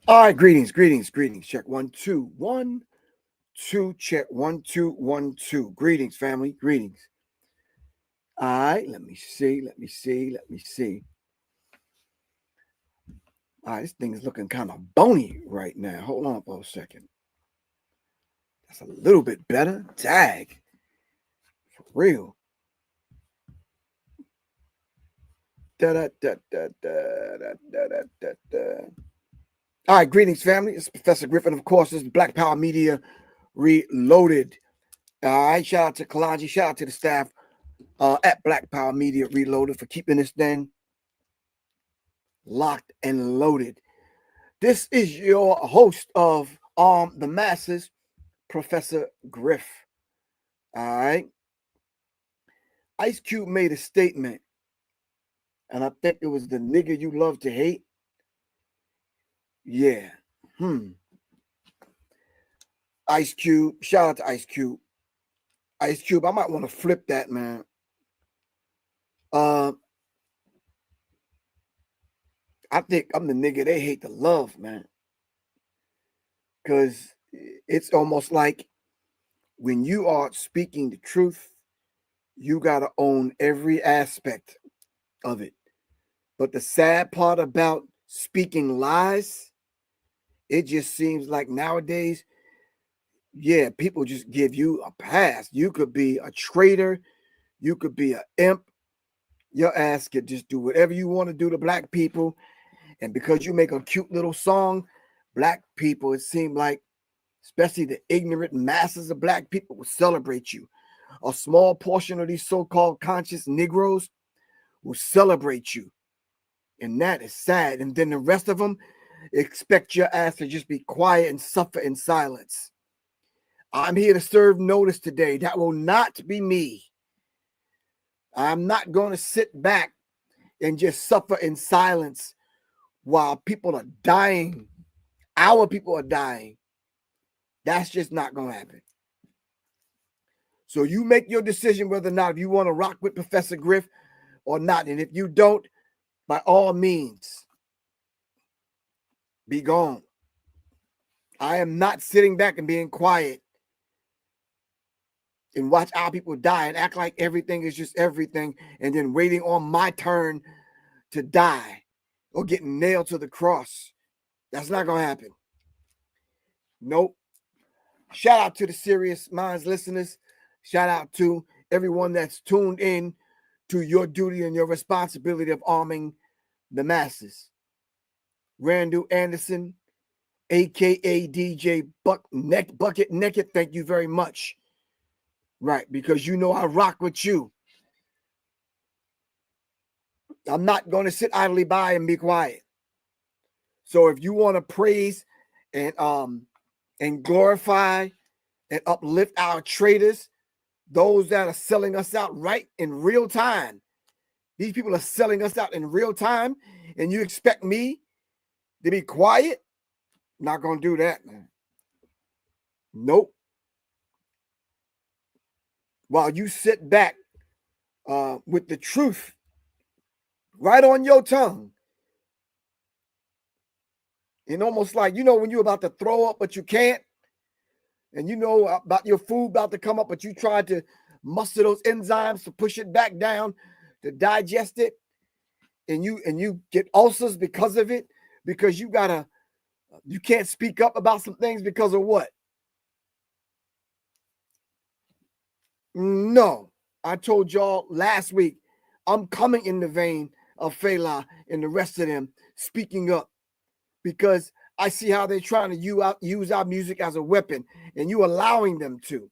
All right, greetings. Check 1 2 1 2. Check 1 2 1 2. Greetings, family. Greetings. All right, let me see. All right, this thing is looking kind of bony right now. Hold on for a second. That's a little bit better. Tag. For real. Da da da da da da da da da. All right, greetings, family. It's Professor Griff, and of course, this is Black Power Media Reloaded. All right, shout out to Kalanji, shout out to the staff at Black Power Media Reloaded for keeping this thing locked and loaded. This is your host of the Masses, Professor Griff. All right. Ice Cube made a statement, and I think it was the nigga you love to hate. Yeah. Ice Cube. Shout out to Ice Cube. Ice Cube, I might want to flip that, man. I think I'm the nigga they hate to love, man. Because it's almost like when you are speaking the truth, you got to own every aspect of it. But the sad part about speaking lies, it just seems like nowadays, yeah, people just give you a pass. You could be a traitor. You could be an imp. Your ass could just do whatever you want to do to black people. And because you make a cute little song, black people, it seemed like, especially the ignorant masses of black people, will celebrate you. A small portion of these so-called conscious Negroes will celebrate you. And that is sad. And then the rest of them expect your ass to just be quiet and suffer in silence. I'm here to serve notice today. That will not be me. I'm not going to sit back and just suffer in silence while people are dying. Our people are dying. That's just not going to happen. So you make your decision whether or not if you want to rock with Professor Griff or not. And if you don't, by all means, be gone. I am not sitting back and being quiet and watch our people die and act like everything is just everything and then waiting on my turn to die or getting nailed to the cross. That's not going to happen. Nope. Shout out to the Serious Minds listeners. Shout out to everyone that's tuned in to your duty and your responsibility of arming the masses. Randall Anderson, a.k.a. DJ Bucket Naked, thank you very much. Right, because you know I rock with you. I'm not going to sit idly by and be quiet. So if you want to praise and glorify and uplift our traders, those that are selling us out right in real time. These people are selling us out in real time, and you expect me to be quiet? Not going to do that, man. Nope. While you sit back with the truth right on your tongue, and almost like, you know, when you're about to throw up, but you can't, and you know about your food about to come up, but you try to muster those enzymes to push it back down, to digest it, and you get ulcers because of it, because you can't speak up about some things because of what? No, I told y'all last week, I'm coming in the vein of Fela and the rest of them speaking up, because I see how they're trying to use our music as a weapon, and you allowing them to.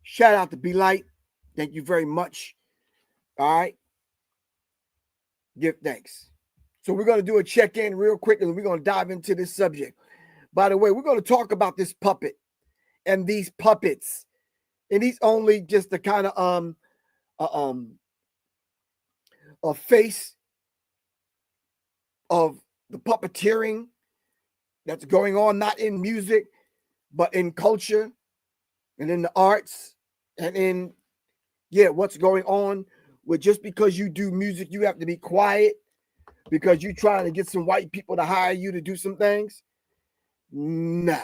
Shout out to Be Light. Thank you very much. All right. Give thanks. So we're going to do a check-in real quick, and we're going to dive into this subject. By the way, we're going to talk about this puppet and these puppets. And these only just the kind of a face of the puppeteering that's going on, not in music, but in culture and in the arts and in, what's going on with just because you do music, you have to be quiet because you're trying to get some white people to hire you to do some things. Nah.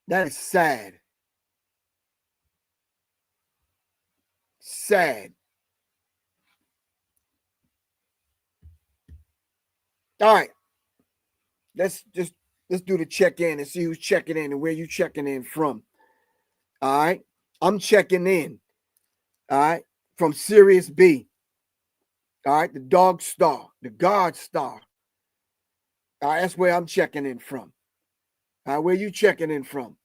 That is sad. Sad. All right. Let's do the check-in and see who's checking in and where you checking in from. All right. I'm checking in. All right. From Sirius B. All right. The Dog Star. The God Star. All right. That's where I'm checking in from. All right. Where you checking in from?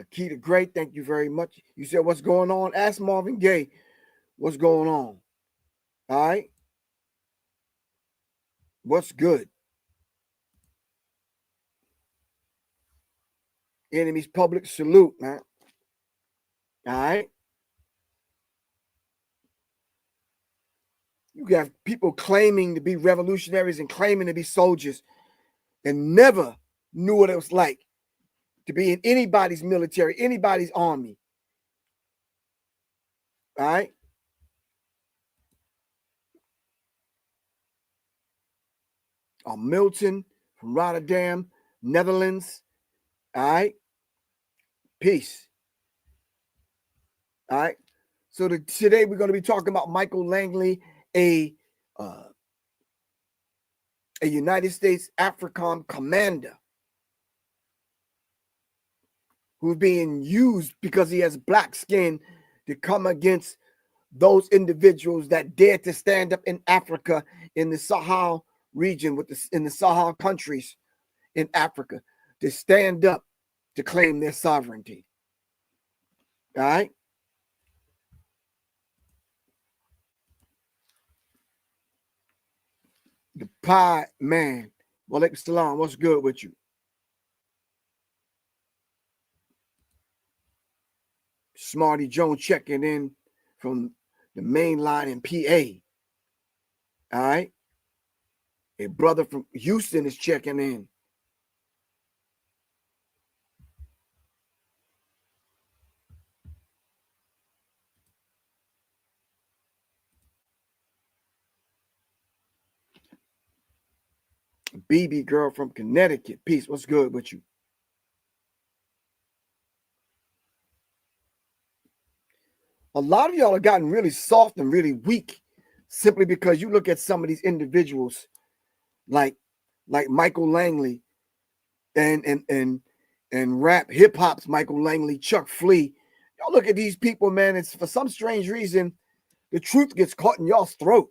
Akita Great, thank you very much. You said, what's going on? Ask Marvin Gaye what's going on. All right. What's good? Enemy's public salute, man. All right. You got people claiming to be revolutionaries and claiming to be soldiers and never knew what it was like to be in anybody's military, anybody's army. All right. Milton from Rotterdam, Netherlands. All right. Peace. All right. So today we're going to be talking about Michael Langley, a United States AFRICOM commander who's being used because he has black skin to come against those individuals that dare to stand up in Africa, in the Sahel region, in the Sahel countries in Africa, to stand up to claim their sovereignty. All right. The pie man. Walaikum salam. What's good with you? Smarty Jones checking in from the main line in PA. All right. A brother from Houston is checking in. BB girl from Connecticut. Peace. What's good with you? A lot of y'all have gotten really soft and really weak simply because you look at some of these individuals like Michael Langley and rap hip hop's Michael Langley, Chuck Flea. Y'all look at these people, man. It's for some strange reason the truth gets caught in y'all's throat.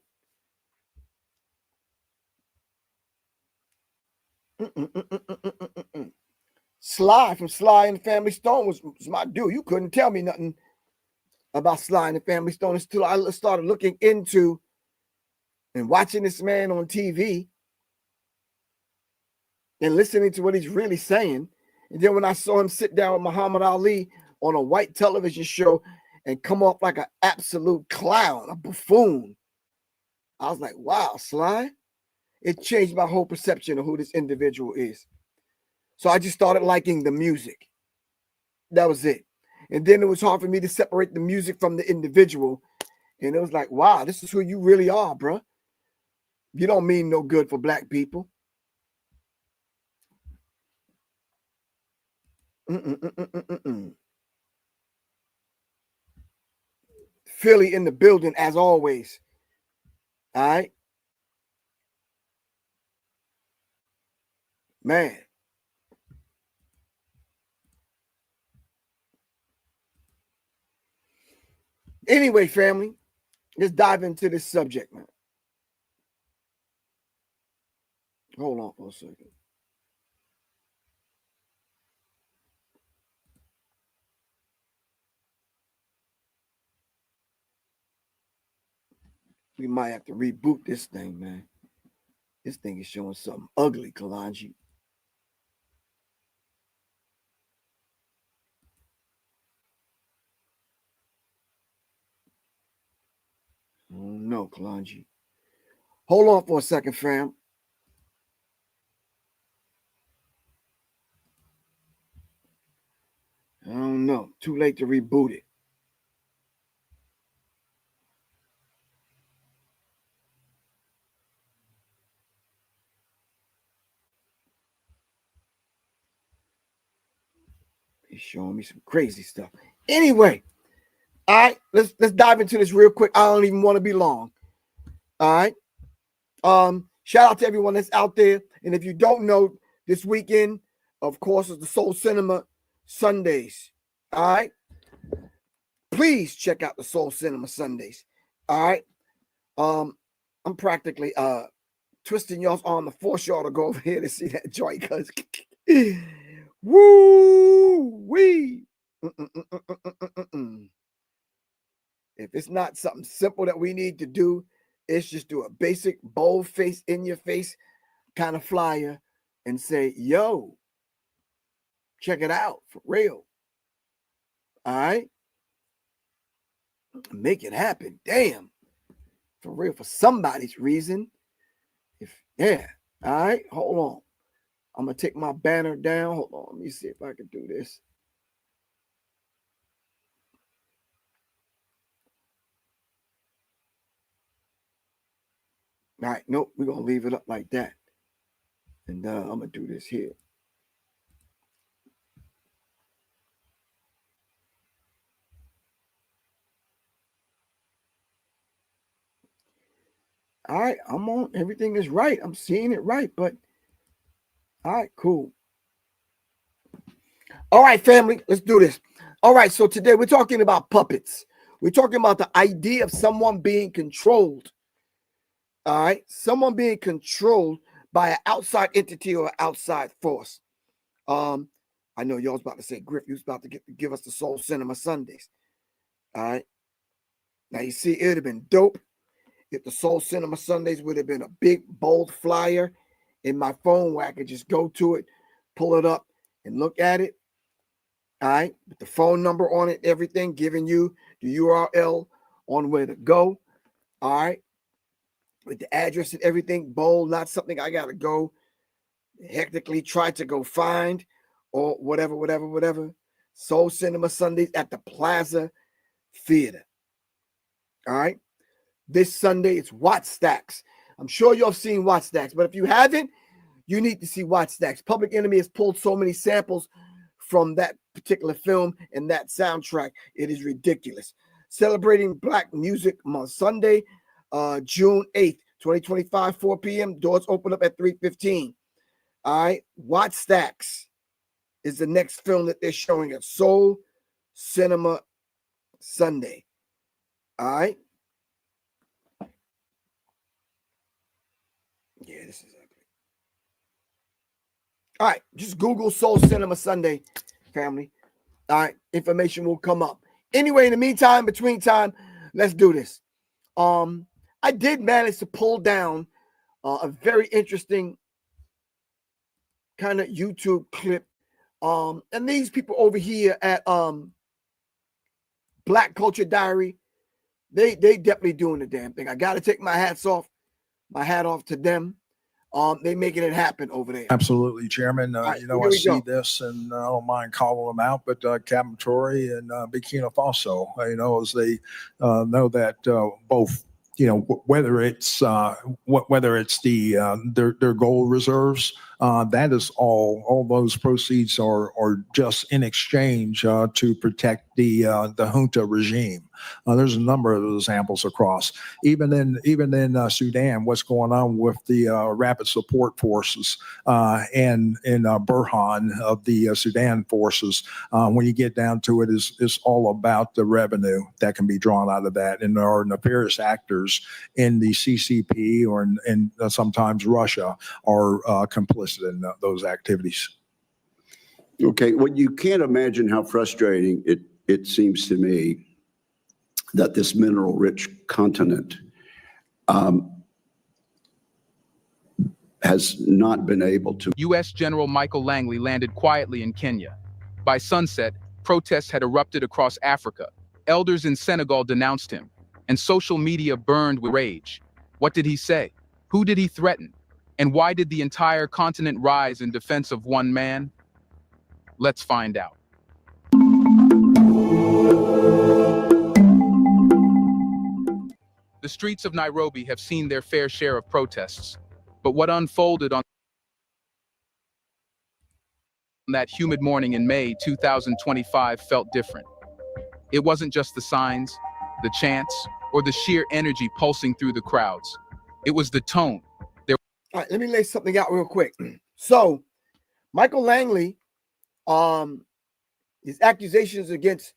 Sly from Sly and the Family Stone was my dude. You couldn't tell me nothing about Sly and the Family Stone until I started looking into and watching this man on TV and listening to what he's really saying. And then when I saw him sit down with Muhammad Ali on a white television show and come off like an absolute clown, a buffoon, I was like, wow, Sly. It changed my whole perception of who this individual is. So I just started liking the music. That was it. And then it was hard for me to separate the music from the individual. And it was like, wow, this is who you really are, bro. You don't mean no good for black people. Philly in the building as always. All right. Man. Anyway, family, let's dive into this subject, man. Hold on for a second. We might have to reboot this thing, man. This thing is showing something ugly, Kalanji. Oh no, Kalanji. Hold on for a second, fam. I don't know. Too late to reboot it. He's showing me some crazy stuff. Anyway, all right, let's dive into this real quick. I don't even want to be long. All right. Shout out to everyone that's out there. And if you don't know, this weekend, of course, is the Soul Cinema Sundays. All right. Please check out the Soul Cinema Sundays. All right. I'm practically twisting y'all's arm to force y'all to go over here to see that joint, because woo wee. If it's not something simple that we need to do, it's just do a basic bold face in your face kind of flyer and say, yo, check it out for real. All right. Make it happen. Damn. For real, for somebody's reason. Yeah. All right. Hold on. I'm going to take my banner down. Hold on. Let me see if I can do this. All right. Nope. We're going to leave it up like that. And I'm going to do this here. All right. I'm on. Everything is right. I'm seeing it right. But all right, cool. All right, family. Let's do this. All right. So today we're talking about puppets. We're talking about the idea of someone being controlled. All right. Someone being controlled by an outside entity or outside force. I know y'all's about to say, Griff, you was about to give us the Soul Cinema Sundays. All right. Now, you see, it would have been dope if the Soul Cinema Sundays would have been a big, bold flyer in my phone where I could just go to it, pull it up, and look at it. All right. With the phone number on it, everything, giving you the URL on where to go. All right. With the address and everything, bold, not something I got to go hectically try to go find or whatever. Soul Cinema Sundays at the Plaza Theater. All right. This Sunday, it's Watt Stacks. I'm sure you've seen Watt Stacks, but if you haven't, you need to see Watt Stacks. Public Enemy has pulled so many samples from that particular film and that soundtrack. It is ridiculous. Celebrating Black Music Month, Sunday, June 8th, 2025, 4 p.m. Doors open up at 3:15. All right. Watt Stacks is the next film that they're showing at Soul Cinema Sunday. All right. Yeah, this is ugly. All right. Just Google Soul Cinema Sunday, family. All right. Information will come up. Anyway, in the meantime, between time, let's do this. I did manage to pull down a very interesting kind of YouTube clip. And these people over here at Black Culture Diary, they definitely doing the damn thing. I gotta take my hat off to them. They making it happen over there. Absolutely, Chairman. Right, I see this, and I don't mind calling them out, but Captain Traore and Burkina Faso, as they know that both, whether it's their gold reserves, that is all those proceeds are just in exchange to protect the junta regime. There's a number of examples across. Even in Sudan, what's going on with the rapid support forces and Burhan of the Sudan forces, when you get down to it, is all about the revenue that can be drawn out of that. And there are nefarious actors in the CCP or in sometimes Russia are complicit in those activities. Okay, well, you can't imagine how frustrating it seems to me that this mineral-rich continent has not been able to. U.S. General Michael Langley landed quietly in Kenya. By sunset, protests had erupted across Africa. Elders in Senegal denounced him, and social media burned with rage. What did he say? Who did he threaten? And why did the entire continent rise in defense of one man? Let's find out. The streets of Nairobi have seen their fair share of protests, but what unfolded on that humid morning in May 2025 felt different. It wasn't just the signs, the chants, or the sheer energy pulsing through the crowds. It was the tone. All right, let me lay something out real quick. So, Michael Langley, his accusations against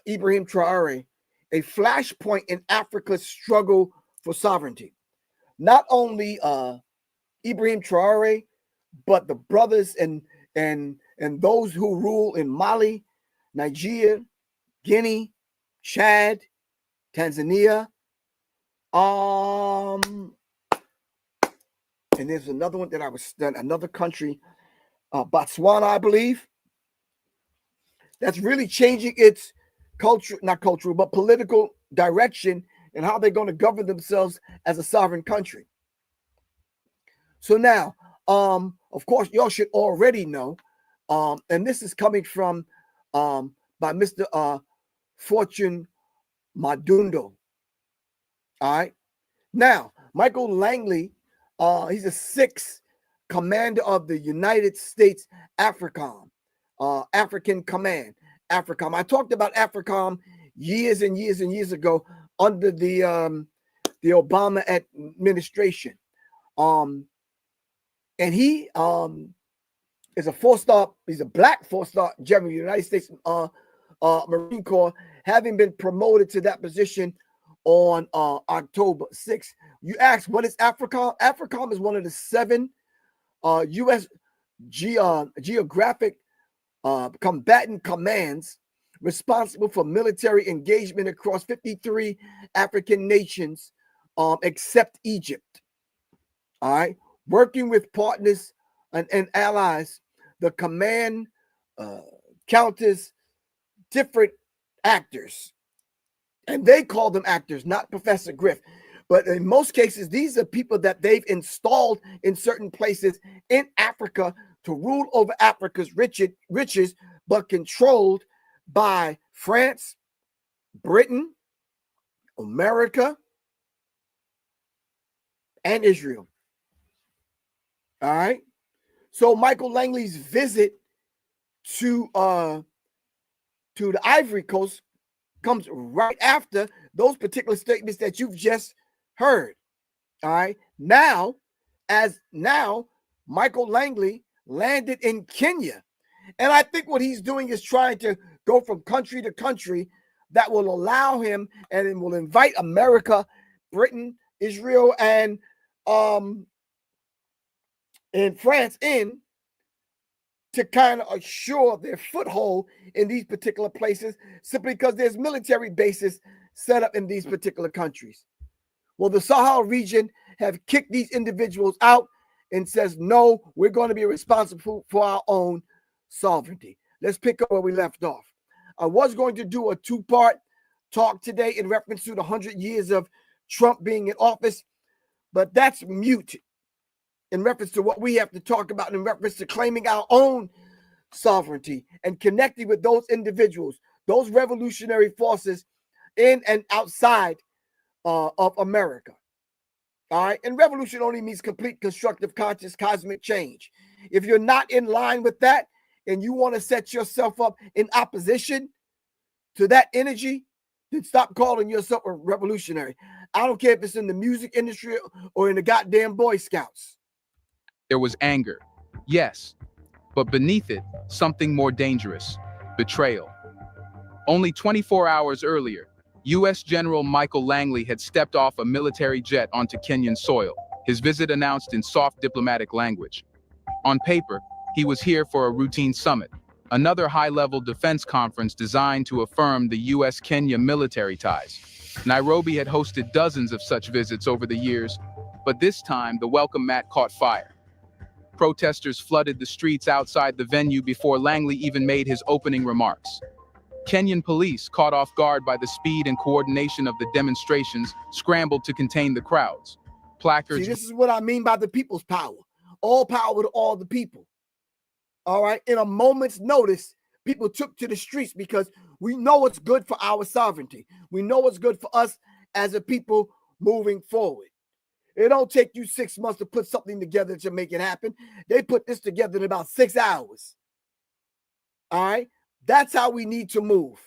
Ibrahim Traore, a flashpoint in Africa's struggle for sovereignty. Not only Ibrahim Traore, but the brothers and those who rule in Mali, Nigeria, Guinea, Chad, Tanzania, and there's another one another country, Botswana, I believe, that's really changing its culture, not cultural, but political direction and how they're going to govern themselves as a sovereign country. So now, of course, y'all should already know, and this is coming from by Mr. Fortune Madundo. All right. Now, Michael Langley, he's a 6th commander of the United States AFRICOM, African Command, AFRICOM. I talked about AFRICOM years and years and years ago under the Obama administration. And he is a 4-star, he's a black 4-star general of the United States Marine Corps, having been promoted to that position on October 6th. You ask, what is AFRICOM? AFRICOM is one of the 7 U.S. geographic combatant commands responsible for military engagement across 53 African nations, except Egypt. All right. Working with partners and allies, the command counters different actors. And they call them actors, not Professor Griff. But in most cases, these are people that they've installed in certain places in Africa to rule over Africa's riches, but controlled by France, Britain, America, and Israel. All right. So Michael Langley's visit to the Ivory Coast comes right after those particular statements that you've just heard. All right. Now, Michael Langley landed in Kenya. And I think what he's doing is trying to go from country to country that will allow him and it will invite America, Britain, Israel, and France in to kind of assure their foothold in these particular places, simply because there's military bases set up in these particular countries. Well, the Sahel region have kicked these individuals out and says, no, we're going to be responsible for our own sovereignty. Let's pick up where we left off. I was going to do a 2-part talk today in reference to the 100 years of Trump being in office, but that's mute in reference to what we have to talk about in reference to claiming our own sovereignty and connecting with those individuals, those revolutionary forces in and outside of America. All right. And revolution only means complete constructive conscious cosmic change. If you're not in line with that and you want to set yourself up in opposition to that energy, then stop calling yourself a revolutionary. I don't care if it's in the music industry or in the goddamn Boy Scouts. There was anger, yes, but beneath it, something more dangerous: betrayal. Only 24 hours earlier, U.S. General Michael Langley had stepped off a military jet onto Kenyan soil, his visit announced in soft diplomatic language. On paper, he was here for a routine summit, another high-level defense conference designed to affirm the U.S.-Kenya military ties. Nairobi had hosted dozens of such visits over the years, but this time the welcome mat caught fire. Protesters flooded the streets outside the venue before Langley even made his opening remarks. Kenyan police, caught off guard by the speed and coordination of the demonstrations, scrambled to contain the crowds. Placards. See, this is what I mean by the people's power. All power to all the people. All right. In a moment's notice, people took to the streets because we know what's good for our sovereignty. We know what's good for us as a people moving forward. It don't take you 6 months to put something together to make it happen. They put this together in about 6 hours. All right? That's how we need to move.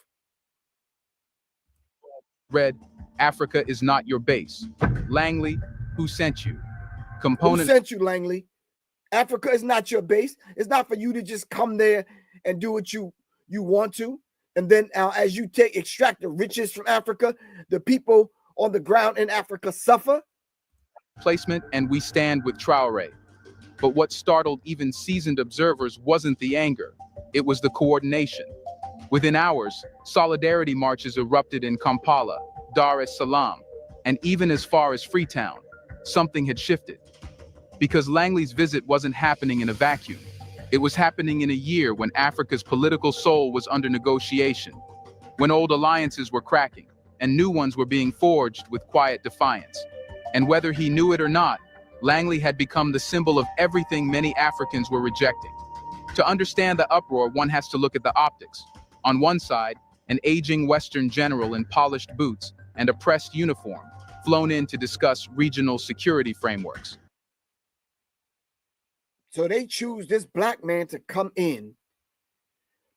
Read, Africa is not your base. Langley, who sent you? Who sent you, Langley? Africa is not your base. It's not for you to just come there and do what you want to. And then as you extract the riches from Africa, the people on the ground in Africa suffer. Placement, and we stand with Traore. But what startled even seasoned observers wasn't the anger. It was the coordination. Within hours, solidarity marches erupted in Kampala, Dar es Salaam, and even as far as Freetown. Something had shifted. Because Langley's visit wasn't happening in a vacuum. It was happening in a year when Africa's political soul was under negotiation, when old alliances were cracking, and new ones were being forged with quiet defiance. And whether he knew it or not, Langley had become the symbol of everything many Africans were rejecting. To understand the uproar, one has to look at the optics. On one side, an aging Western general in polished boots and a pressed uniform, flown in to discuss regional security frameworks. So they choose this black man to come in,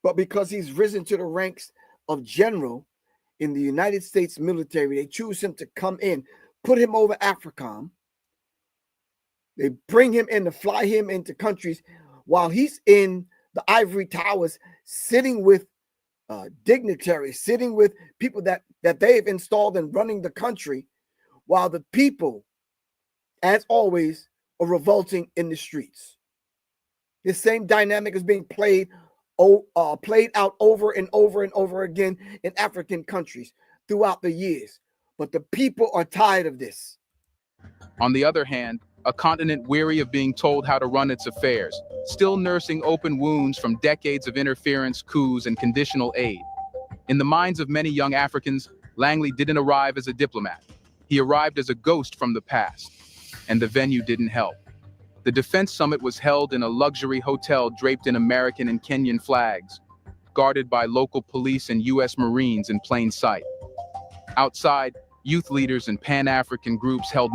but because he's risen to the ranks of general in the United States military, they choose him to come in, put him over AFRICOM. They bring him in to fly him into countries while he's in the ivory towers, sitting with dignitaries, sitting with people that they've installed and running the country, while the people, as always, are revolting in the streets. This same dynamic is being played out over and over and over again in African countries throughout the years. But the people are tired of this. On the other hand, a continent weary of being told how to run its affairs, still nursing open wounds from decades of interference, coups, and conditional aid. In the minds of many young Africans, Langley didn't arrive as a diplomat. He arrived as a ghost from the past, and the venue didn't help. The defense summit was held in a luxury hotel draped in American and Kenyan flags, guarded by local police and U.S. Marines in plain sight. Outside, youth leaders and Pan-African groups held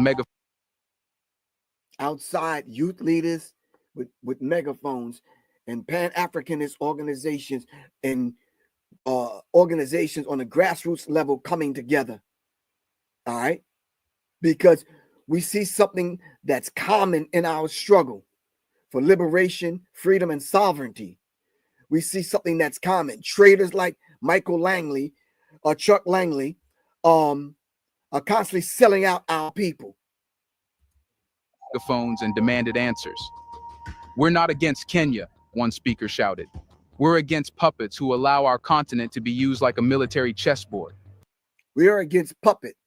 Outside, youth leaders with megaphones and Pan-Africanist organizations and organizations on a grassroots level coming together. All right? Because we see something that's common in our struggle for liberation, freedom, and sovereignty. We see something that's common. Traitors like Michael Langley or Chuck Langley are constantly selling out our people. megaphones and demanded answers. We're not against Kenya, one speaker shouted. We're against puppets who allow our continent to be used like a military chessboard. We are against puppets.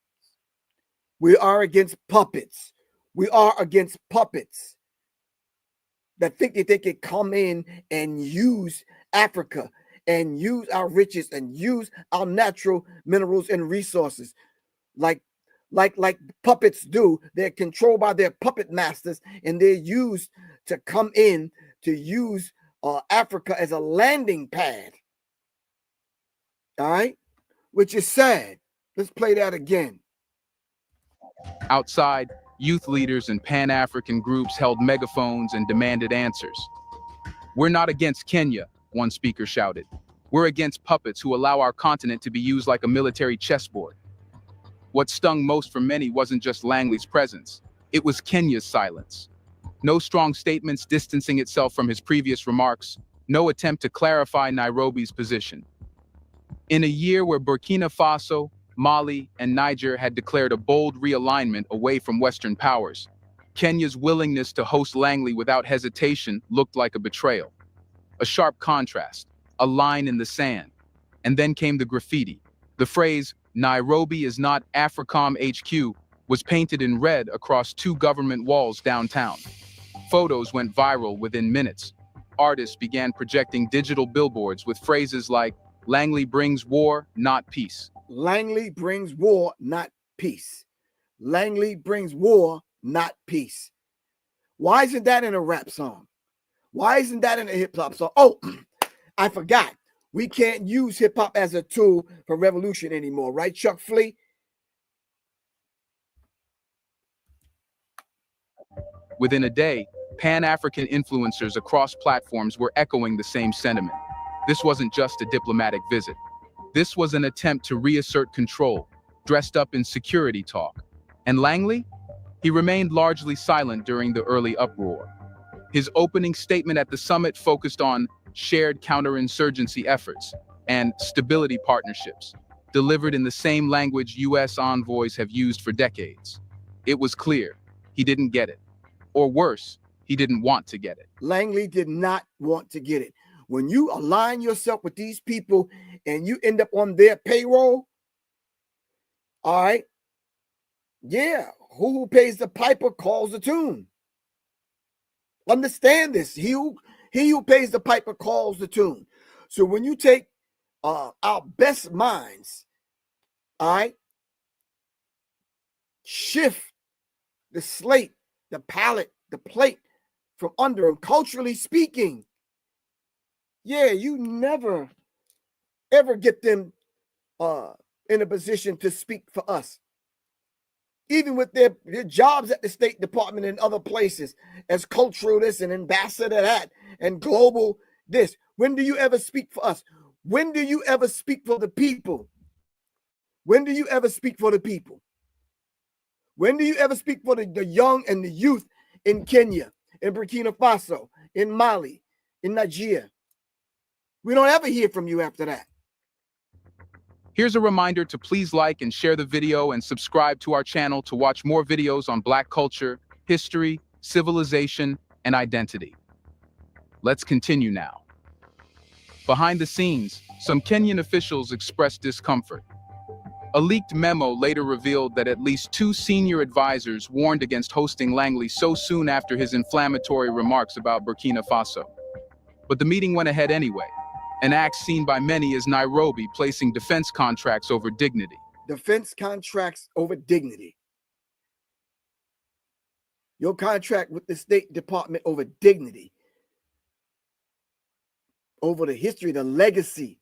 We are against puppets. We are against puppets that think that they can come in and use Africa and use our riches and use our natural minerals and resources like puppets do. They're controlled by their puppet masters, and they're used to come in to use Africa as a landing pad. All right? Which is sad. Let's play that again. Outside, youth leaders and Pan-African groups held megaphones and demanded answers. We're not against Kenya, one speaker shouted. We're against puppets who allow our continent to be used like a military chessboard. What stung most for many wasn't just Langley's presence. It was Kenya's silence. No strong statements distancing itself from his previous remarks, no attempt to clarify Nairobi's position. In a year where Burkina Faso, Mali, and Niger had declared a bold realignment away from Western powers, Kenya's willingness to host Langley without hesitation looked like a betrayal. A sharp contrast, a line in the sand. And then came the graffiti. The phrase, "Nairobi is not AFRICOM HQ," was painted in red across 2 government walls downtown. Photos went viral within minutes. Artists began projecting digital billboards with phrases like, "Langley brings war, not peace." Langley brings war, not peace. Langley brings war, not peace. Why isn't that in a rap song? Why isn't that in a hip hop song? Oh, I forgot. We can't use hip hop as a tool for revolution anymore, right, Chuck Flea? Within a day, Pan-African influencers across platforms were echoing the same sentiment. This wasn't just a diplomatic visit. This was an attempt to reassert control, dressed up in security talk. And Langley? He remained largely silent during the early uproar. His opening statement at the summit focused on shared counterinsurgency efforts and stability partnerships, delivered in the same language U.S. envoys have used for decades. It was clear he didn't get it. Or worse, he didn't want to get it. Langley did not want to get it. When you align yourself with these people and you end up on their payroll, all right, yeah, who pays the piper calls the tune. Understand this. He who pays the piper calls the tune. So when you take our best minds, all right, shift the slate, the palette, the plate from under them, culturally speaking, yeah, you never, ever get them in a position to speak for us. Even with their jobs at the State Department and other places as cultural this and ambassador that and global this. When do you ever speak for us? When do you ever speak for the people? When do you ever speak for the people? When do you ever speak for the young and the youth in Kenya, in Burkina Faso, in Mali, in Nigeria? We don't ever hear from you after that. Here's a reminder to please like and share the video and subscribe to our channel to watch more videos on Black culture, history, civilization, and identity. Let's continue now. Behind the scenes, some Kenyan officials expressed discomfort. A leaked memo later revealed that at least 2 senior advisors warned against hosting Langley so soon after his inflammatory remarks about Burkina Faso. But the meeting went ahead anyway. An act seen by many as Nairobi placing defense contracts over dignity. Defense contracts over dignity. Your contract with the State Department over dignity. Over the history, the legacy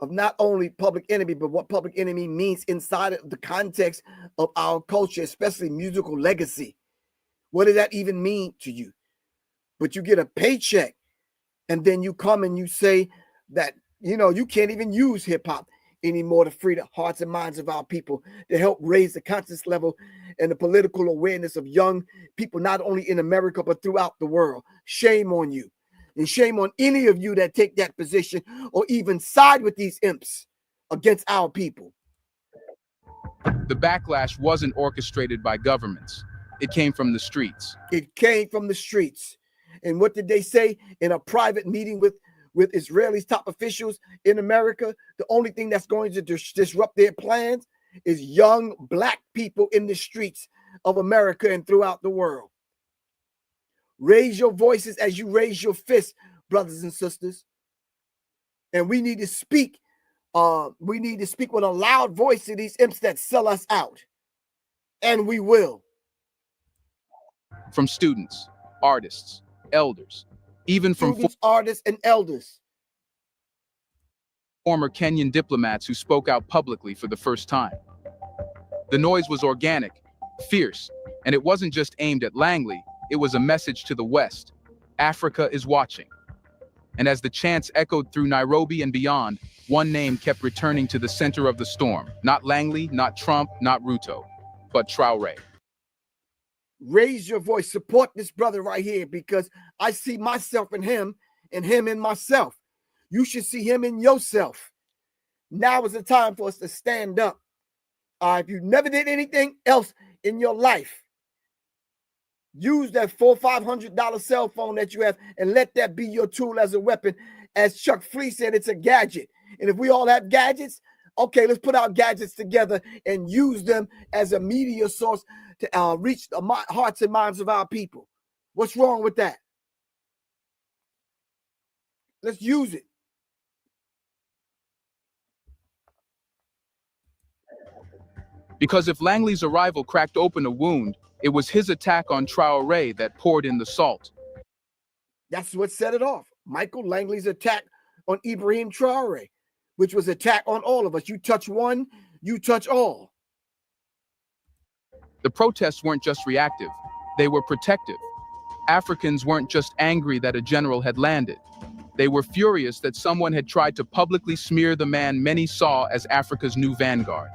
of not only Public Enemy, but what Public Enemy means inside of the context of our culture, especially musical legacy. What does that even mean to you? But you get a paycheck. And then you come and you say that, you know, you can't even use hip hop anymore to free the hearts and minds of our people, to help raise the conscious level and the political awareness of young people, not only in America, but throughout the world. Shame on you. And shame on any of you that take that position or even side with these imps against our people. The backlash wasn't orchestrated by governments. It came from the streets. It came from the streets. And what did they say in a private meeting with Israelis' top officials in America? The only thing that's going to disrupt their plans is young Black people in the streets of America and throughout the world. Raise your voices as you raise your fists, brothers and sisters. And we need to speak. We need to speak with a loud voice to these imps that sell us out. And we will. From students, artists, elders, even from students, artists, and elders. Former Kenyan diplomats who spoke out publicly for the first time. The noise was organic, fierce, and it wasn't just aimed at Langley, it was a message to the West. Africa is watching. And as the chants echoed through Nairobi and beyond, one name kept returning to the center of the storm. Not Langley, not Trump, not Ruto, but Traore. Raise your voice, support this brother right here, because I see myself in him and him in myself. You should see him in yourself. Now is the time for us to stand up. If you never did anything else in your life, use that $400-500 cell phone that you have and let that be your tool as a weapon. As Chuck Flea said, it's a gadget. And if we all have gadgets, okay, let's put our gadgets together and use them as a media source to reach the hearts and minds of our people. What's wrong with that? Let's use it. Because if Langley's arrival cracked open a wound, it was his attack on Traore that poured in the salt. That's what set it off. Michael Langley's attack on Ibrahim Traore, which was attack on all of us. You touch one, you touch all. The protests weren't just reactive, they were protective. Africans weren't just angry that a general had landed. They were furious that someone had tried to publicly smear the man many saw as Africa's new vanguard.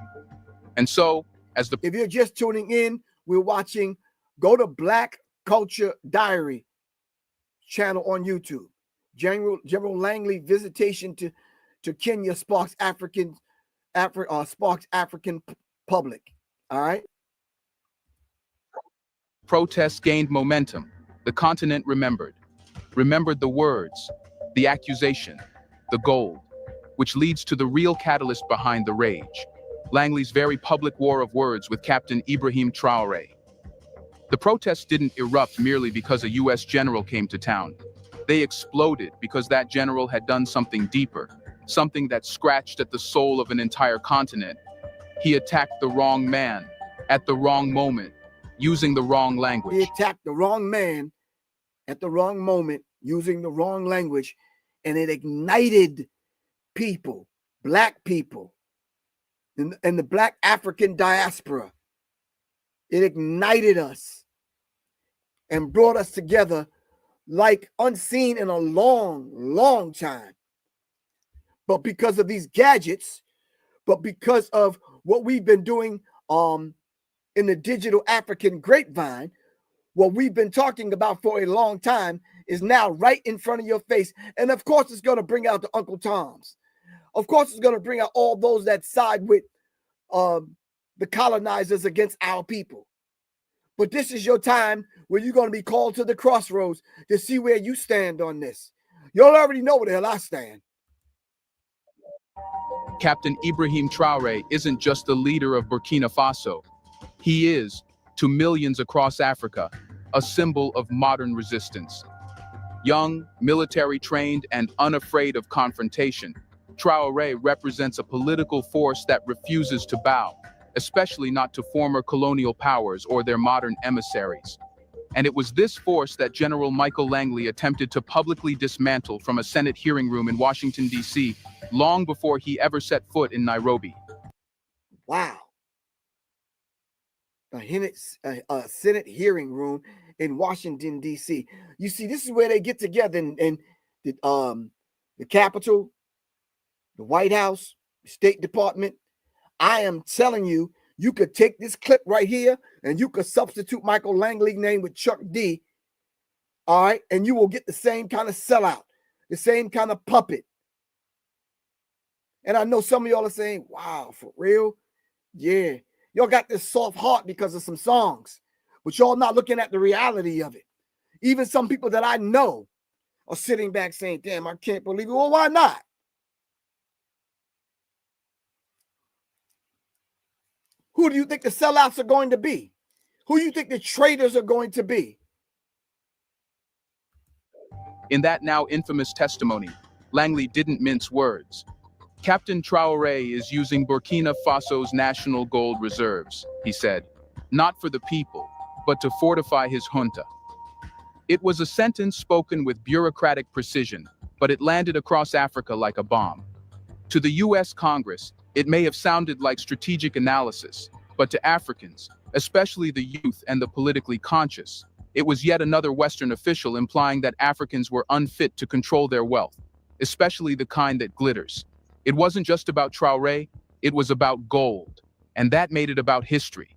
And so, if you're just tuning in, we're watching, go to Black Culture Diary channel on YouTube. General Langley visitation to Kenya sparks African public. All right. Protests gained momentum. The continent remembered the words, the accusation, the gold, which leads to the real catalyst behind the rage. Langley's very public war of words with Captain Ibrahim Traore. The protests didn't erupt merely because a U.S. general came to town. They exploded because that general had done something deeper, something that scratched at the soul of an entire continent. He attacked the wrong man at the wrong moment, using the wrong language. He attacked the wrong man at the wrong moment, using the wrong language, and it ignited people, Black people, and the Black African diaspora. It ignited us and brought us together like unseen in a long, long time. But because of these gadgets, but because of what we've been doing in the digital African grapevine, what we've been talking about for a long time is now right in front of your face. And of course, it's going to bring out the Uncle Toms. Of course, it's going to bring out all those that side with the colonizers against our people. But this is your time where you're going to be called to the crossroads to see where you stand on this. Y'all already know where the hell I stand. Captain Ibrahim Traore isn't just the leader of Burkina Faso. He is, to millions across Africa, a symbol of modern resistance. Young, military-trained, and unafraid of confrontation, Traore represents a political force that refuses to bow, especially not to former colonial powers or their modern emissaries. And it was this force that General Michael Langley attempted to publicly dismantle from a Senate hearing room in Washington, D.C., long before he ever set foot in Nairobi. Wow. A Senate hearing room in Washington, D.C. You see, this is where they get together in the Capitol, the White House, the State Department. I am telling you, you could take this clip right here and you could substitute Michael Langley's name with Chuck D. All right. And you will get the same kind of sellout, the same kind of puppet. And I know some of y'all are saying, wow, for real? Yeah. Y'all got this soft heart because of some songs, but y'all not looking at the reality of it. Even some people that I know are sitting back saying, damn, I can't believe it. Well, why not? Who do you think the sellouts are going to be? Who do you think the traitors are going to be? In that now infamous testimony, Langley didn't mince words. Captain Traore is using Burkina Faso's national gold reserves, he said, not for the people, but to fortify his junta. It was a sentence spoken with bureaucratic precision, but it landed across Africa like a bomb. To the U.S. Congress, it may have sounded like strategic analysis, but to Africans, especially the youth and the politically conscious, it was yet another Western official implying that Africans were unfit to control their wealth, especially the kind that glitters. It wasn't just about Traore, it was about gold, and that made it about history.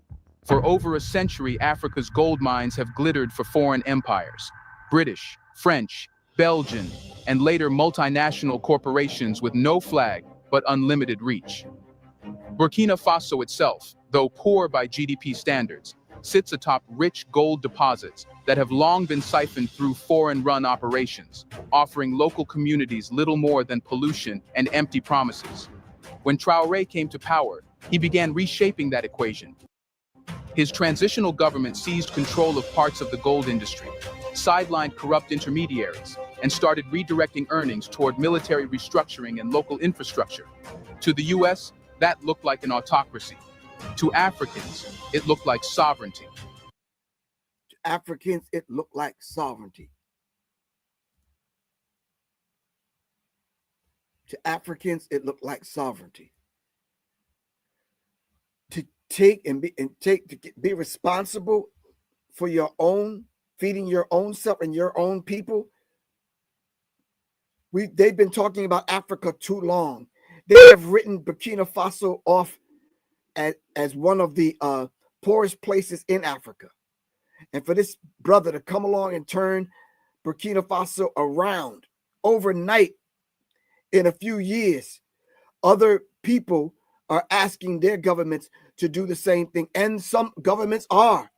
For over a century, Africa's gold mines have glittered for foreign empires, British, French, Belgian, and later multinational corporations with no flag but unlimited reach. Burkina Faso itself, though poor by GDP standards, sits atop rich gold deposits that have long been siphoned through foreign-run operations, offering local communities little more than pollution and empty promises. When Traore came to power, he began reshaping that equation. His transitional government seized control of parts of the gold industry, sidelined corrupt intermediaries, and started redirecting earnings toward military restructuring and local infrastructure. To the U.S., that looked like an autocracy. To Africans, it looked like sovereignty. To Africans, it looked like sovereignty. To Africans, it looked like sovereignty. To take and be responsible for your own, feeding your own self and your own people. They've been talking about Africa too long. They have written Burkina Faso off as one of the poorest places in Africa. And for this brother to come along and turn Burkina Faso around overnight in a few years, other people are asking their governments to do the same thing. And some governments are.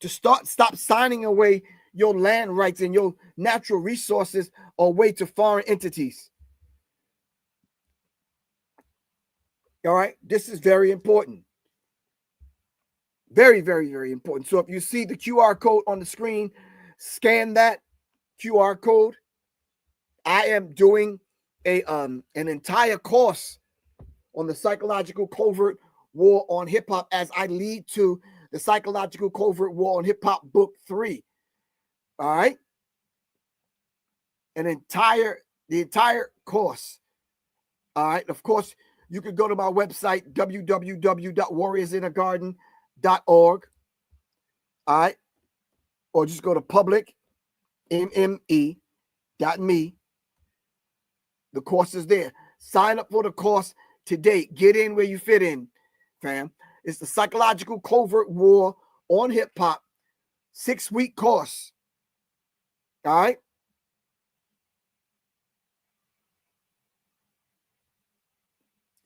To stop signing away your land rights and your natural resources away to foreign entities. All right, this is very important. Very, very, very important. So if you see the QR code on the screen, scan that QR code. I am doing an entire course on the psychological covert war on hip hop as I lead to the psychological covert war on hip hop book 3. All right. The entire course. All right. Of course, you can go to my website, www.warriorsinthegarden.org. All right. Or just go to publicmme.me. The course is there. Sign up for the course today. Get in where you fit in, fam. It's the psychological covert war on hip hop 6-week course. All right.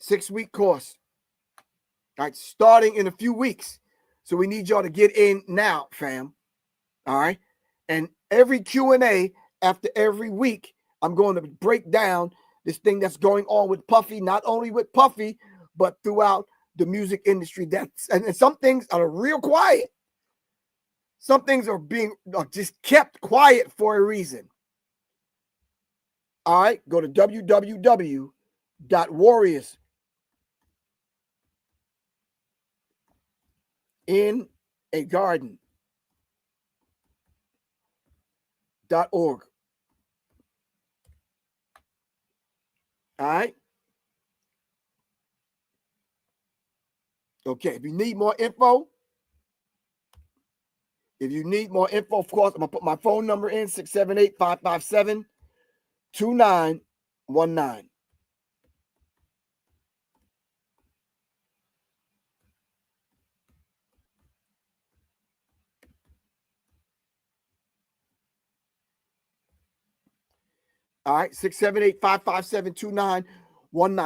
Six-week course. All right. Starting in a few weeks. So we need y'all to get in now, fam. All right. And every Q&A after every week, I'm going to break down this thing that's going on with Puffy, not only with Puffy, but throughout the music industry. And some things are real quiet. Some things are being just kept quiet for a reason. All right, go to www.warriorsinthegarden.org. All right. Okay, if you need more info, of course, I'm going to put my phone number in, 678-557-2919. All right, 678-557-2919.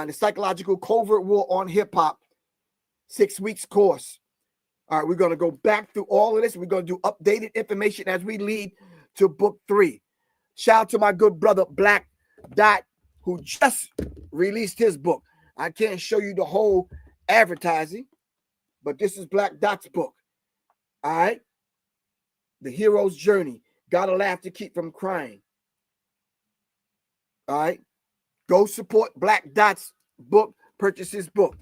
The Psychological Covert War on Hip Hop, 6 weeks course. All right, we're going to go back through all of this. We're going to do updated information as we lead to book 3. Shout out to my good brother, Black Dot, who just released his book. I can't show you the whole advertising, but this is Black Dot's book. All right. The Hero's Journey. Gotta laugh to keep from crying. All right. Go support Black Dot's book. Purchase his book.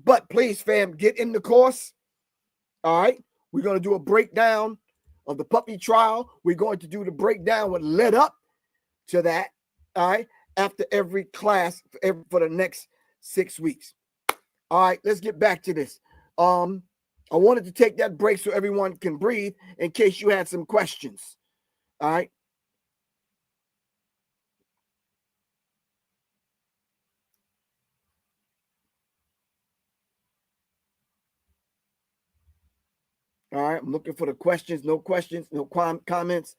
But please, fam, get in the course. All right. We're going to do a breakdown of the Puppy trial. We're going to do the breakdown what led up to that. All right. After every class for the next 6 weeks. All right. Let's get back to this. I wanted to take that break so everyone can breathe in case you had some questions. All right. All right, I'm looking for the questions. No questions, no comments.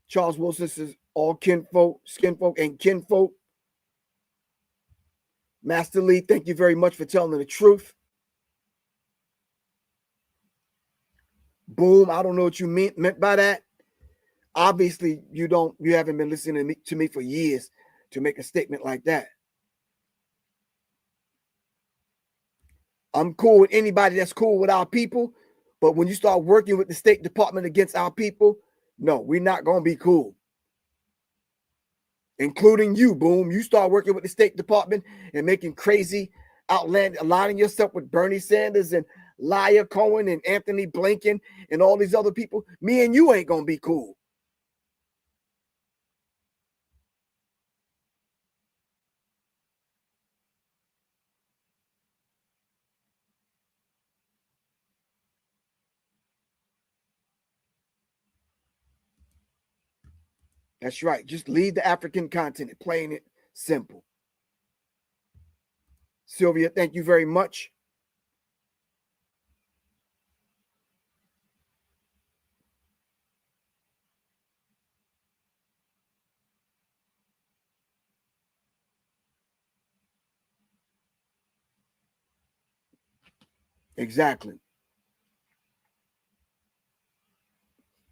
Charles Wilson says all kinfolk, skinfolk, and kinfolk. Master Lee, thank you very much for telling the truth. Boom, I don't know what you meant by that. Obviously, you haven't been listening to me for years to make a statement like that. I'm cool with anybody that's cool with our people. But when you start working with the State Department against our people, no, we're not going to be cool. Including you, Boom. You start working with the State Department and making crazy, outlandish, aligning yourself with Bernie Sanders and Laya Cohen and Anthony Blinken and all these other people. Me and you ain't going to be cool. That's right. Just leave the African continent, plain it simple. Sylvia, thank you very much. Exactly.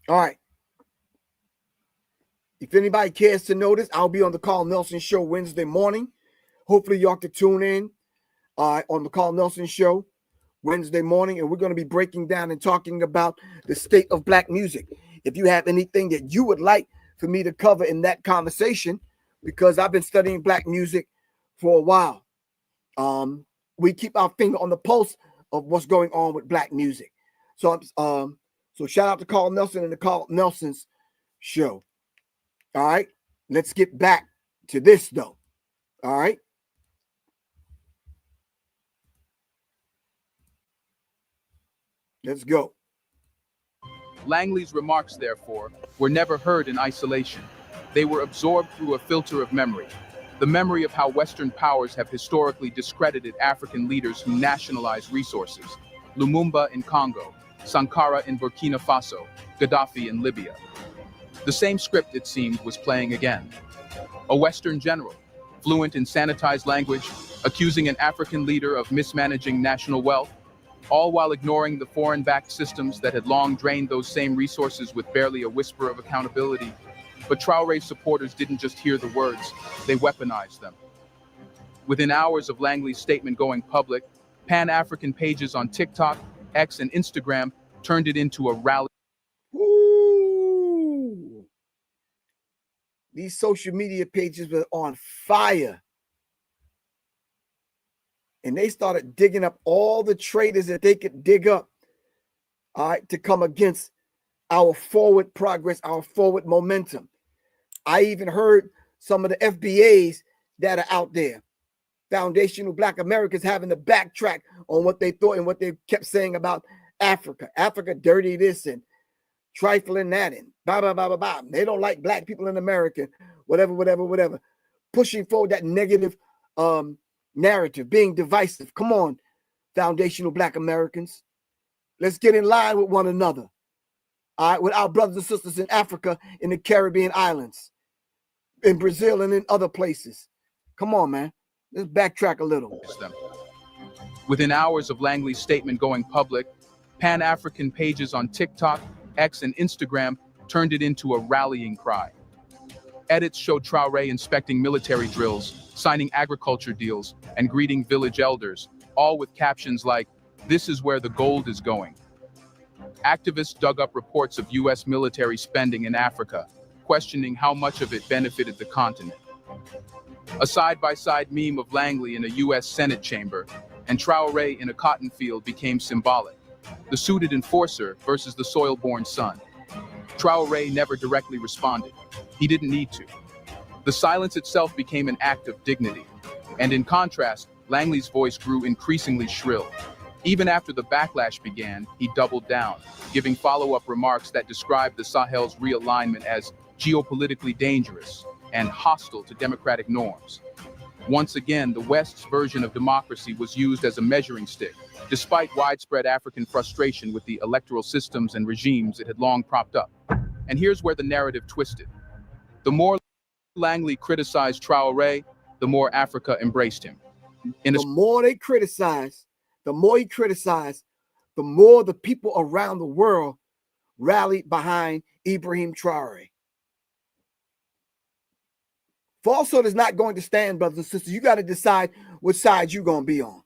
All right. If anybody cares to notice, I'll be on the Carl Nelson Show Wednesday morning. Hopefully, y'all can tune in on the Carl Nelson Show Wednesday morning, and we're going to be breaking down and talking about the state of Black music. If you have anything that you would like for me to cover in that conversation, because I've been studying Black music for a while, we keep our finger on the pulse of what's going on with Black music. So, so shout out to Carl Nelson and the Carl Nelson's Show. All right, let's get back to this though. All right. Let's go. Langley's remarks, therefore, were never heard in isolation. They were absorbed through a filter of memory. The memory of how Western powers have historically discredited African leaders who nationalize resources. Lumumba in Congo, Sankara in Burkina Faso, Gaddafi in Libya. The same script, it seemed, was playing again. A Western general, fluent in sanitized language, accusing an African leader of mismanaging national wealth, all while ignoring the foreign-backed systems that had long drained those same resources with barely a whisper of accountability. But Traore's supporters didn't just hear the words, they weaponized them. Within hours of Langley's statement going public, Pan-African pages on TikTok, X, and Instagram turned it into a rally. Ooh. These social media pages were on fire. And they started digging up all the traitors that they could dig up, all right, to come against our forward progress, our forward momentum. I even heard some of the FBAs that are out there, foundational Black Americans, having to backtrack on what they thought and what they kept saying about Africa. Africa dirty this and trifling that and blah, blah, blah, blah, blah. They don't like Black people in America, whatever. Pushing forward that negative narrative, being divisive. Come on, foundational Black Americans. Let's get in line with one another. All right, with our brothers and sisters in Africa, in the Caribbean islands, in Brazil, and in other places. Come on, man. Let's backtrack a little. Within hours of Langley's statement going public, Pan-African pages on TikTok, X, and Instagram turned it into a rallying cry. Edits showed Traore inspecting military drills, signing agriculture deals, and greeting village elders, all with captions like, "This is where the gold is going." Activists dug up reports of U.S. military spending in Africa, questioning how much of it benefited the continent. A side-by-side meme of Langley in a U.S. Senate chamber and Traore in a cotton field became symbolic. The suited enforcer versus the soil-born son. Traore never directly responded. He didn't need to. The silence itself became an act of dignity. And in contrast, Langley's voice grew increasingly shrill. Even after the backlash began, he doubled down, giving follow-up remarks that described the Sahel's realignment as geopolitically dangerous and hostile to democratic norms. Once again, the West's version of democracy was used as a measuring stick, despite widespread African frustration with the electoral systems and regimes it had long propped up. And here's where the narrative twisted. The more Langley criticized Traore, the more Africa embraced him. The more they criticize, the more he criticized, the more the people around the world rallied behind Ibrahim Traore. Falsehood is not going to stand, brothers and sisters. You got to decide which side you're going to be on.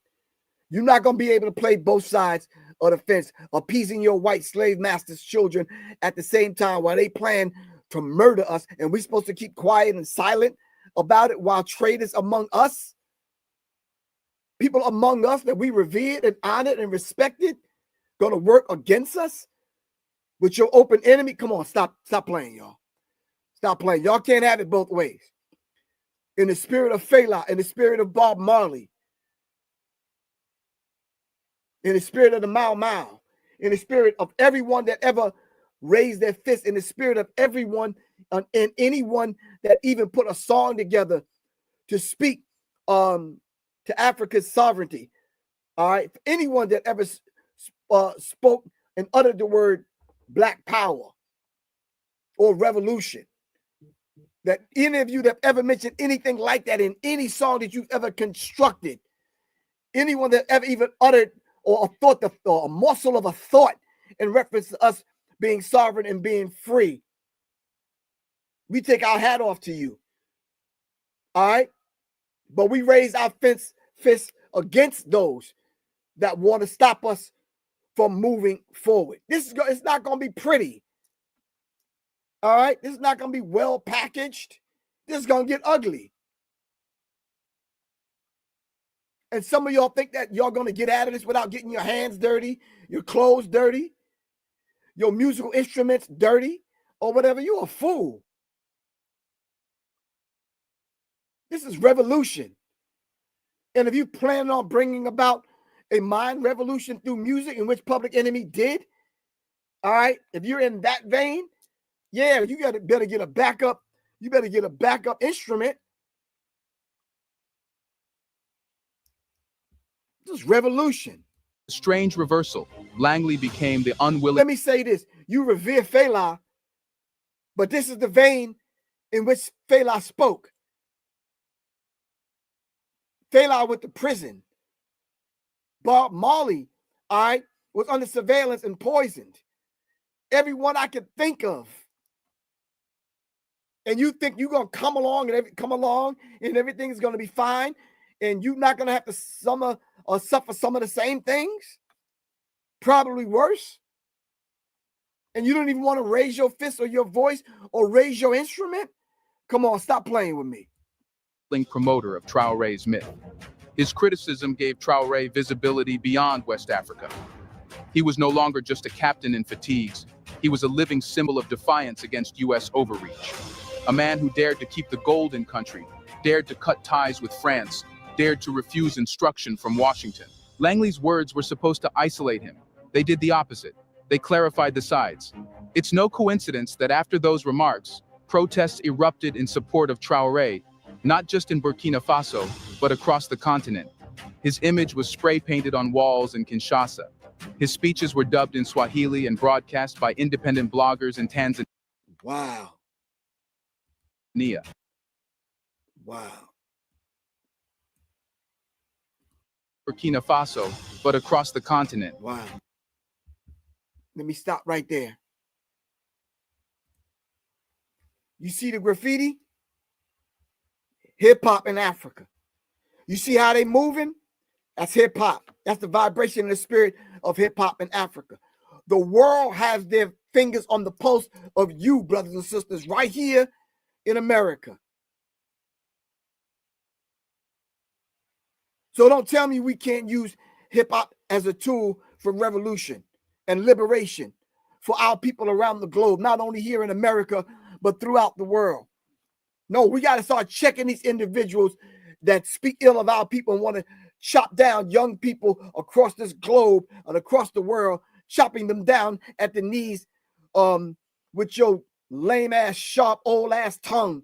You're not going to be able to play both sides of the fence, appeasing your white slave masters' children at the same time while they plan to murder us, and we're supposed to keep quiet and silent about it while traitors among us, people among us that we revered and honored and respected, going to work against us with your open enemy. Come on, stop playing, y'all. Stop playing. Y'all can't have it both ways. In the spirit of Fela, in the spirit of Bob Marley, in the spirit of the Mau Mau, in the spirit of everyone that ever raised their fist, in the spirit of everyone and anyone that even put a song together to speak to Africa's sovereignty. All right, anyone that ever spoke and uttered the word Black Power or revolution, that any of you that ever mentioned anything like that in any song that you've ever constructed, anyone that ever even uttered or thought or a morsel of a thought in reference to us being sovereign and being free, we take our hat off to you. All right, but we raise our fists against those that want to stop us from moving forward. It's not going to be pretty. All right, this is not going to be well packaged. This is going to get ugly. And some of y'all think that y'all going to get out of this without getting your hands dirty, your clothes dirty, your musical instruments dirty, or whatever. You're a fool. This is revolution. And if you plan on bringing about a mind revolution through music, in which Public Enemy did, all right, if you're in that vein, yeah, you better get a backup. You better get a backup instrument. This is revolution. Strange reversal. Langley became the unwilling. Let me say this. You revere Fela, but this is the vein in which Fela spoke. Fela went to prison. Bob Marley, all right, was under surveillance and poisoned. Everyone I could think of. And you think you're going to come along and everything's going to be fine, and you're not going to have to suffer some of the same things? Probably worse. And you don't even want to raise your fist or your voice or raise your instrument? Come on, stop playing with me. Promoter of Traore's myth. His criticism gave Traore visibility beyond West Africa. He was no longer just a captain in fatigues. He was a living symbol of defiance against U.S. overreach. A man who dared to keep the gold in country, dared to cut ties with France, dared to refuse instruction from Washington. Langley's words were supposed to isolate him. They did the opposite. They clarified the sides. It's no coincidence that after those remarks, protests erupted in support of Traore, not just in Burkina Faso, but across the continent. His image was spray-painted on walls in Kinshasa. His speeches were dubbed in Swahili and broadcast by independent bloggers in Tanzania. Wow. Wow. Burkina Faso, but across the continent. Wow. Let me stop right there. You see the graffiti? Hip-hop in Africa. You see how they moving? That's hip-hop. That's the vibration and the spirit of hip-hop in Africa. The world has their fingers on the pulse of you, brothers and sisters, right here in America. So don't tell me we can't use hip-hop as a tool for revolution and liberation for our people around the globe, not only here in America, but throughout the world. No, we got to start checking these individuals that speak ill of our people and want to chop down young people across this globe and across the world, chopping them down at the knees with your lame-ass, sharp, old-ass tongue,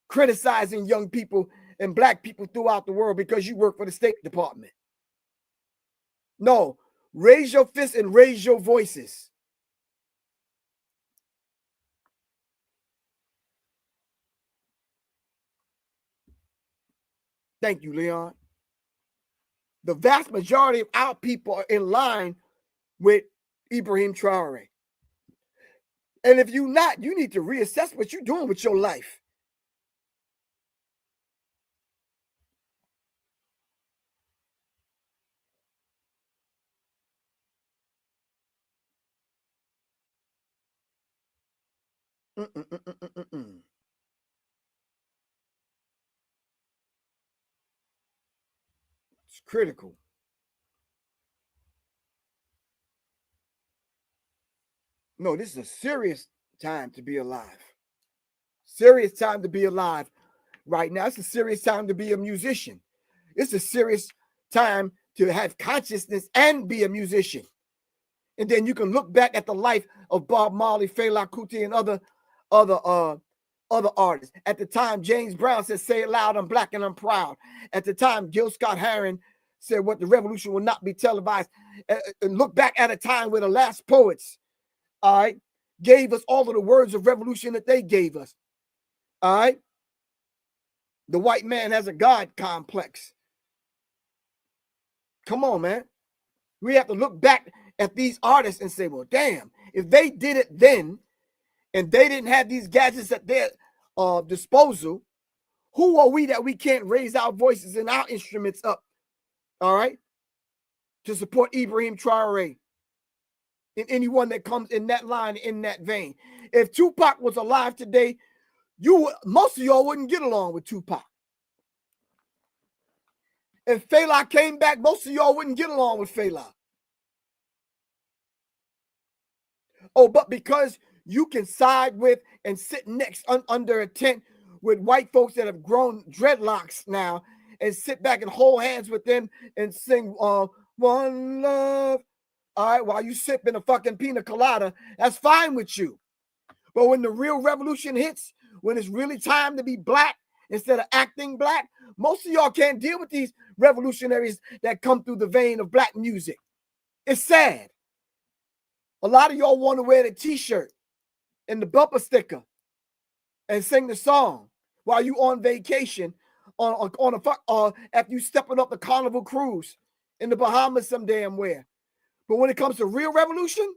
criticizing young people and black people throughout the world because you work for the State Department. No, raise your fists and raise your voices. Thank you, Leon. The vast majority of our people are in line with Ibrahim Traore. And if you're not, you need to reassess what you're doing with your life. It's critical. No, this is a serious time to be alive. Serious time to be alive right now. It's a serious time to be a musician. It's a serious time to have consciousness and be a musician. And then you can look back at the life of Bob Marley, Fela Kuti, and other other artists. At the time, James Brown said, "Say it loud, I'm black and I'm proud." At the time, Gil Scott-Heron said, "What the revolution will not be televised." And look back at a time where the last poets, all right, gave us all of the words of revolution that they gave us. All right. The white man has a God complex. Come on, man. We have to look back at these artists and say, well, damn, if they did it then and they didn't have these gadgets at their disposal, who are we that we can't raise our voices and our instruments up, all right, to support Ibrahim Traore and anyone that comes in that line, in that vein? If Tupac was alive today, most of y'all wouldn't get along with Tupac. If Fela came back, most of y'all wouldn't get along with Fela. Oh, but because you can side with and sit next under a tent with white folks that have grown dreadlocks now and sit back and hold hands with them and sing One Love, all right, while you sipping a fucking pina colada, that's fine with you. But when the real revolution hits, when it's really time to be black instead of acting black, most of y'all can't deal with these revolutionaries that come through the vein of black music. It's sad. A lot of y'all want to wear the t-shirt and the bumper sticker and sing the song while you on vacation after you stepping up the Carnival cruise in the Bahamas some damn where. But when it comes to real revolution,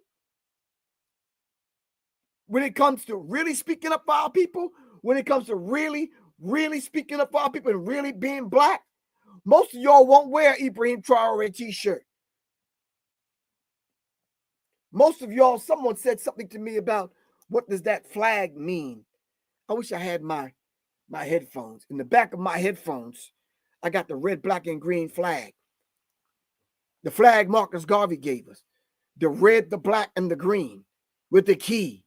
when it comes to really speaking up for our people, when it comes to really speaking up for our people and really being black, most of y'all won't wear Ibrahim Traore t-shirt. Most of y'all, someone said something to me about what does that flag mean? I wish I had my headphones. In the back of my headphones, I got the red, black, and green flag. The flag Marcus Garvey gave us. The red, the black, and the green with the key.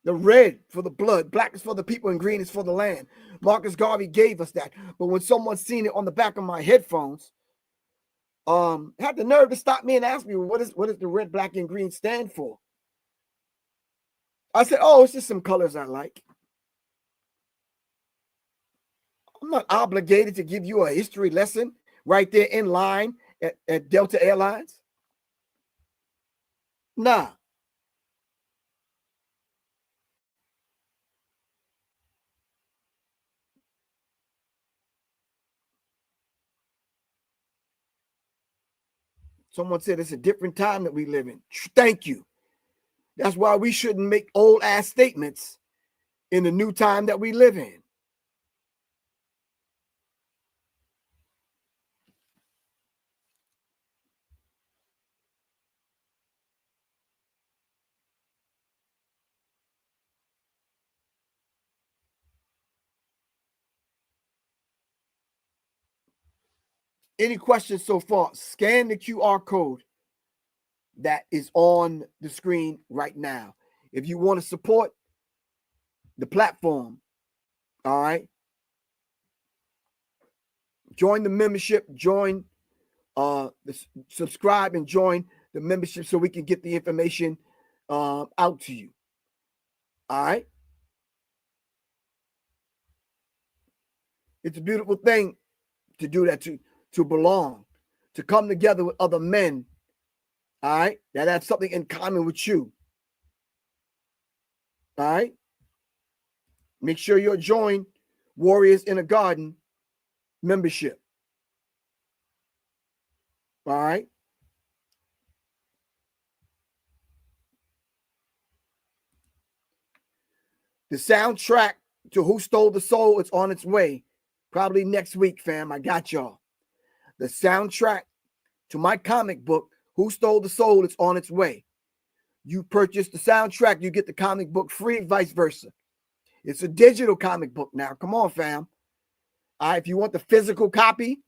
The red for the blood, black is for the people, and green is for the land. Marcus Garvey gave us that. But when someone seen it on the back of my headphones, had the nerve to stop me and ask me, what does the red, black, and green stand for? I said, oh, it's just some colors I like. I'm not obligated to give you a history lesson right there in line at Delta Airlines. Nah. Someone said it's a different time that we live in. Thank you. That's why we shouldn't make old ass statements in the new time that we live in. Any questions so far? Scan the QR code that is on the screen right now. If you want to support the platform, all right, join the membership, subscribe and join the membership so we can get the information out to you. All right. It's a beautiful thing to do that, to belong, to come together with other men, all right, that have something in common with you. All right. Make sure you're join Warriors in a Garden membership. All right. The soundtrack to Who Stole the Soul is on its way. Probably next week, fam. I got y'all. The soundtrack to my comic book, Who Stole the Soul, is on its way. You purchase the soundtrack, you get the comic book free, vice versa. It's a digital comic book now. Come on, fam. All right, if you want the physical copy,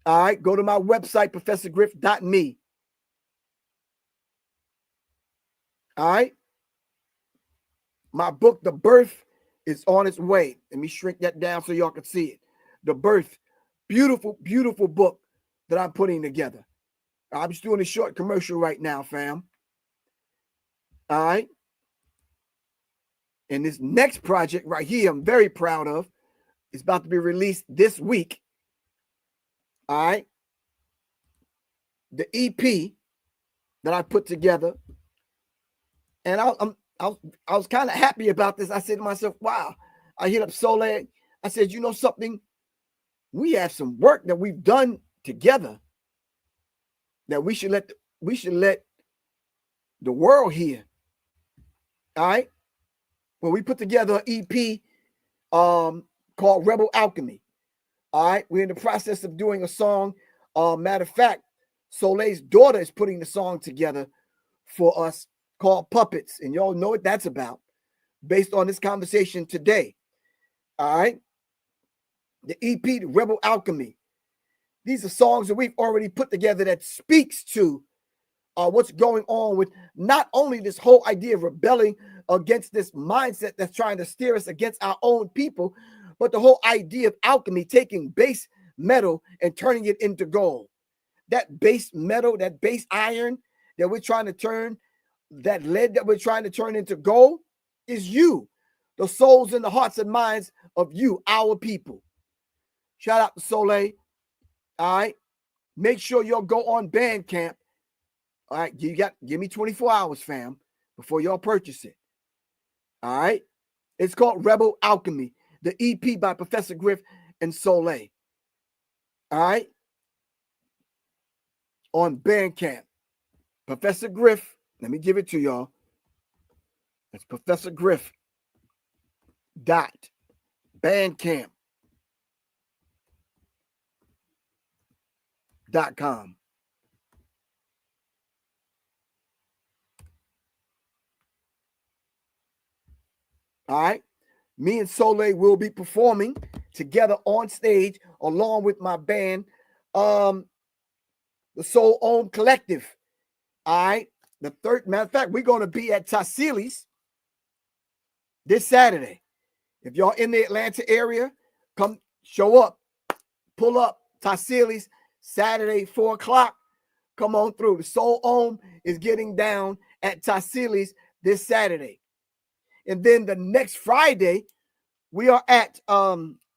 all right, go to my website, professorgriff.me. All right. My book, The Birth, is on its way. Let me shrink that down so y'all can see it. The Birth, beautiful, beautiful book that I'm putting together. I'm just doing a short commercial right now, fam. All right. And this next project right here, I'm very proud of. It's about to be released this week. All right. The EP that I put together. And I was kind of happy about this. I said to myself, wow. I hit up Soleil. I said, you know something? We have some work that we've done together that we should let the world hear. All right. Well, we put together an EP called Rebel Alchemy. All right. We're in the process of doing a song. Matter of fact, Soleil's daughter is putting the song together for us called Puppets. And y'all know what that's about based on this conversation today. All right. The EP, the Rebel Alchemy. These are songs that we've already put together that speaks to what's going on with not only this whole idea of rebelling against this mindset that's trying to steer us against our own people, but the whole idea of alchemy, taking base metal and turning it into gold. That base metal, that base iron that we're trying to turn, that lead that we're trying to turn into gold is you, the souls and the hearts and minds of you, our people. Shout out to Soleil. All right. Make sure y'all go on Bandcamp. All right. Give me 24 hours, fam, before y'all purchase it. All right. It's called Rebel Alchemy, the EP by Professor Griff and Soleil. All right. On Bandcamp. Professor Griff. Let me give it to y'all. That's Professor Griff. Bandcamp.com. All right. Me and Soleil will be performing together on stage along with my band, the Soul Om Collective. All right. The third, matter of fact, we're going to be at Tassili's this Saturday. If y'all in the Atlanta area, come show up, pull up. Tassili's Saturday, 4 o'clock. Come on through. The Soul Om is getting down at Tassili's this Saturday. And then the next Friday, we are at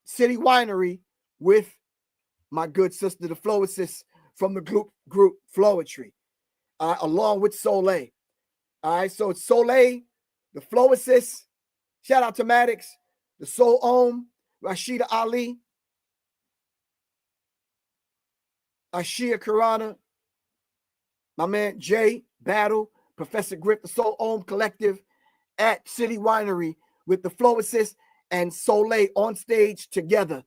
City Winery with my good sister, the Flowicist from the group Flowetry, along with Soleil. All right, so it's Soleil, the Flowicist, shout out to Maddox, the Soul Om, Rashida Ali, Ashia Karana, my man Jay Battle, Professor Griff, the Soul Om Collective at City Winery with the Flowicist and Soleil on stage together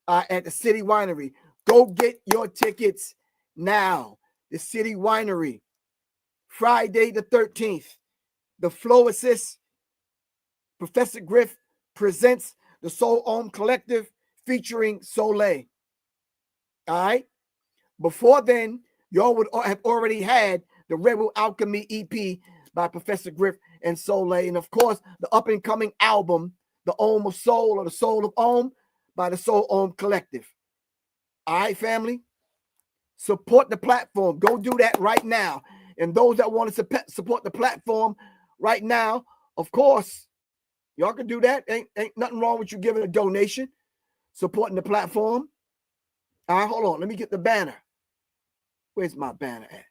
at the City Winery. Go get your tickets now. The City Winery, Friday the 13th. The Flowicist, Professor Griff presents the Soul Om Collective featuring Soleil. All right. Before then, y'all would have already had the Rebel Alchemy EP by Professor Griff and Soleil. And of course, the up-and-coming album, The Om of Soul, or The Soul of Om, by the Soul Om Collective. All right, family? Support the platform. Go do that right now. And those that want to support the platform right now, of course, y'all can do that. Ain't nothing wrong with you giving a donation, supporting the platform. All right, hold on. Let me get the banner. Where's my banner at?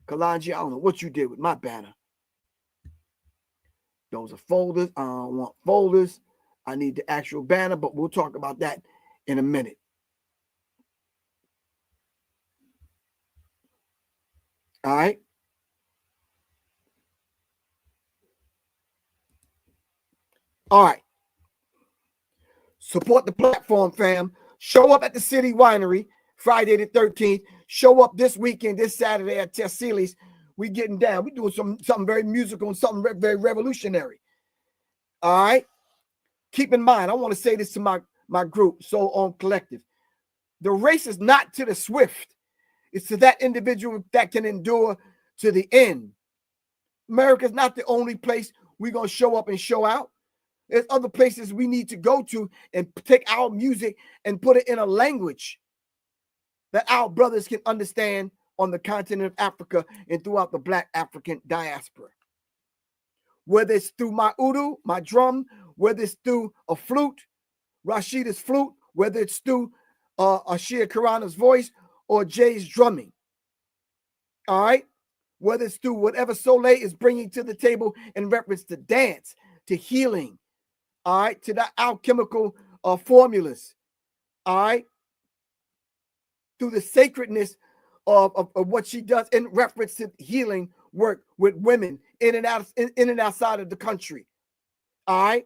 Kalanji, I don't know what you did with my banner. Those are folders. I don't want folders. I need the actual banner, but we'll talk about that in a minute. All right. All right. Support the platform, fam. Show up at the City Winery Friday the 13th. Show up this weekend, this Saturday at Tassili's. We getting down. We doing something very musical and something very revolutionary. All right. Keep in mind, I want to say this to my group, Soul Om Collective. The race is not to the swift. It's to that individual that can endure to the end. America is not the only place we're going to show up and show out. There's other places we need to go to and take our music and put it in a language that our brothers can understand on the continent of Africa and throughout the Black African diaspora. whether it's through my udu, my drum, whether it's through a flute, Rashida's flute, whether it's through Ashia Karana's voice or Jay's drumming. All right? Whether it's through whatever Soleil is bringing to the table in reference to dance, to healing, all right, to the alchemical formulas, all right, through the sacredness of what she does in reference to healing work with women in and outside of the country. All right.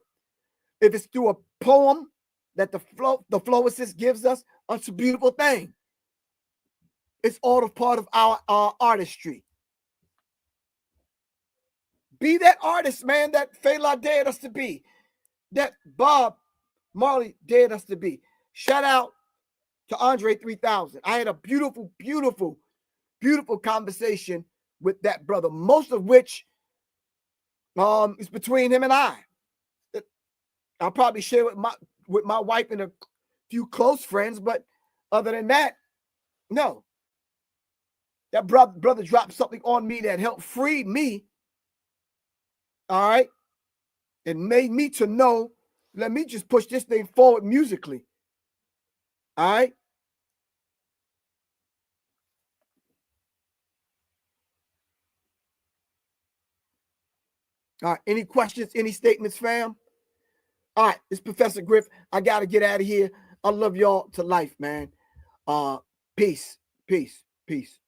If it's through a poem that the flowist gives us, it's a beautiful thing. It's all a part of our artistry. Be that artist, man, that Fela dared us to be, that Bob Marley dared us to be. Shout out to Andre 3000. I had a beautiful, beautiful, beautiful conversation with that brother, most of which is between him and I. I'll probably share with my wife and a few close friends, but other than that, no. That brother dropped something on me that helped free me. All right. And made me to know, let me just push this thing forward musically. All right. All right. Any questions, any statements, fam? All right. It's Professor Griff. I got to get out of here. I love y'all to life, man. Peace, peace, peace.